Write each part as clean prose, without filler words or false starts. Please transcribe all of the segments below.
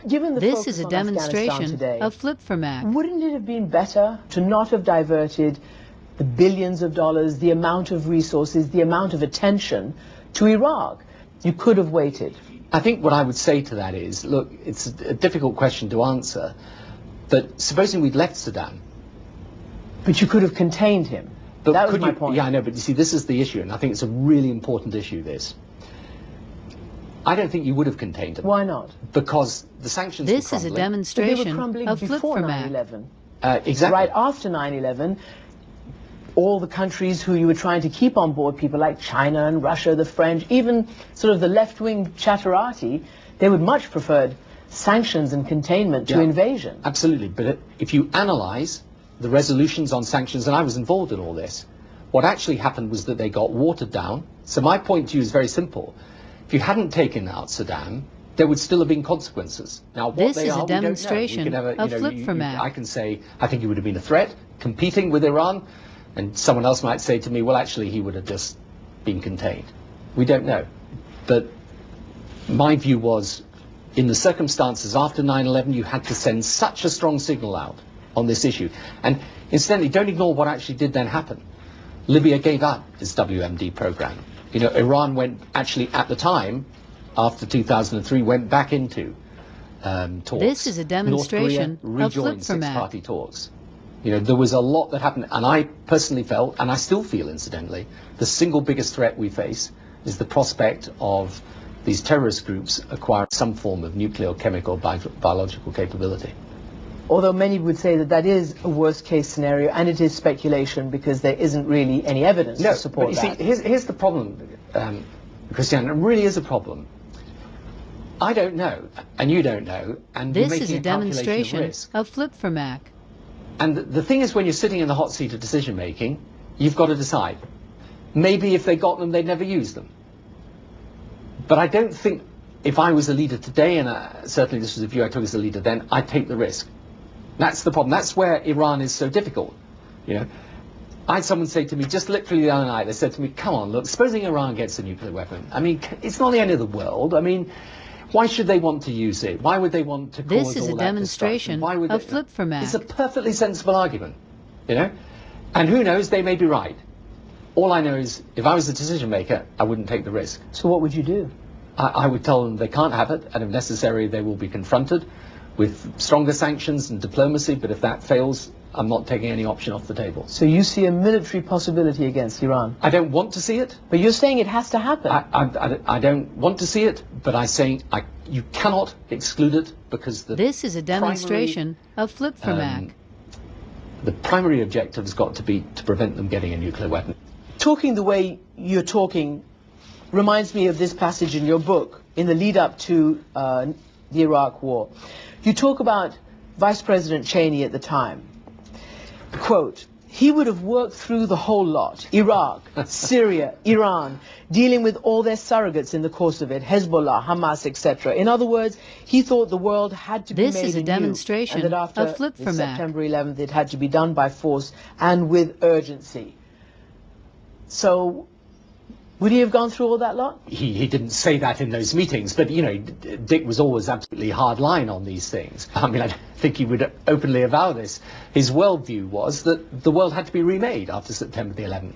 Given the This focus is a on Afghanistan demonstration today, of flip for Mac. wouldn't it have been better to not have diverted the billions of dollars, the amount of resources, the amount of attention to Iraq? You could have waited. I think what I would say to that is, look, it's a difficult question to answer, but supposing we'd left Saddam. But you could have contained him. But that was my point. Yeah, I know, but you see, this is the issue, and I think it's a really important issue, this. I don't think you would have contained him. Why not? Because the sanctions This were is a crumbling. demonstration But they were crumbling of flip before for Mac. 9/11. Exactly. Right after 9/11, all the countries who you were trying to keep on board, people like China and Russia, the French, even sort of the left-wing chatterati, they would much preferred sanctions and containment to invasion. Absolutely, but if you analyse the resolutions on sanctions, and I was involved in all this, what actually happened was that they got watered down. So my point to you is very simple. If you hadn't taken out Saddam, there would still have been consequences. Now, what This they is are, a demonstration of flip for Mac. I can say, I think he would have been a threat, competing with Iran, and someone else might say to me, well, actually, he would have just been contained. We don't know. But my view was, in the circumstances after 9/11, you had to send such a strong signal out on this issue. And incidentally, don't ignore what actually did then happen. Libya gave up its WMD program. You know, Iran went, actually at the time, after 2003, went back into talks. This is a demonstration North Korea of flip for Mac. six-party talks. You know, there was a lot that happened, and I personally felt, and I still feel incidentally, the single biggest threat we face is the prospect of these terrorist groups acquiring some form of nuclear, chemical, biological capability. Although many would say that that is a worst-case scenario, and it is speculation because there isn't really any evidence to support but you that. see, here's the problem, Christian, it really is a problem. I don't know, and you don't know, and you're This is making a demonstration risk. of flip for Mac. And the thing is, when you're sitting in the hot seat of decision-making, you've got to decide. Maybe if they got them, they'd never use them. But I don't think, if I was a leader today, and certainly this was a view I took as a leader then, I'd take the risk. That's the problem. That's where Iran is so difficult. You know, I had someone say to me, just literally the other night, they said to me, come on, look, supposing Iran gets a nuclear weapon. I mean, it's not the end of the world. I mean, why should they want to use it? Why would they want to cause all that This is a demonstration of flip for Mac. It's a perfectly sensible argument, you know? And who knows, they may be right. All I know is, if I was the decision maker, I wouldn't take the risk. So what would you do? I would tell them they can't have it, and if necessary, they will be confronted with stronger sanctions and diplomacy, but if that fails, I'm not taking any option off the table. So you see a military possibility against Iran? I don't want to see it. But you're saying it has to happen. I don't want to see it, but I'm saying you cannot exclude it because This is a demonstration of flip for Mac. The primary objective has got to be to prevent them getting a nuclear weapon. Talking the way you're talking reminds me of this passage in your book, in the lead up to the Iraq War. You talk about Vice President Cheney at the time. Quote, he would have worked through the whole lot, Iraq, Syria, Iran, dealing with all their surrogates in the course of it, Hezbollah, Hamas, etc. In other words, he thought the world had to be This made is a anew, demonstration and that after of flip for Mac. September 11th, it had to be done by force and with urgency. So, would he have gone through all that lot? He didn't say that in those meetings, but, you know, Dick was always absolutely hard line on these things. I mean, I don't think he would openly avow this. His worldview was that the world had to be remade after September the 11th.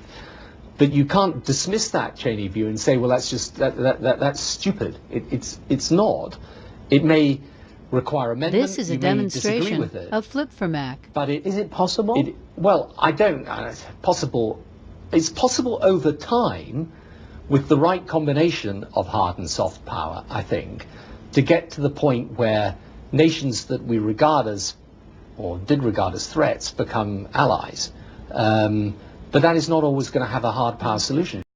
But you can't dismiss that Cheney view and say, well, that's just, that's stupid. It's not. It may require amendment. This is a you may disagree demonstration with it, of flip for Mac. but Is it possible? Well, I don't. Possible. It's possible over time, with the right combination of hard and soft power, I think, to get to the point where nations that we regard as, or did regard as threats, become allies. But that is not always going to have a hard power solution.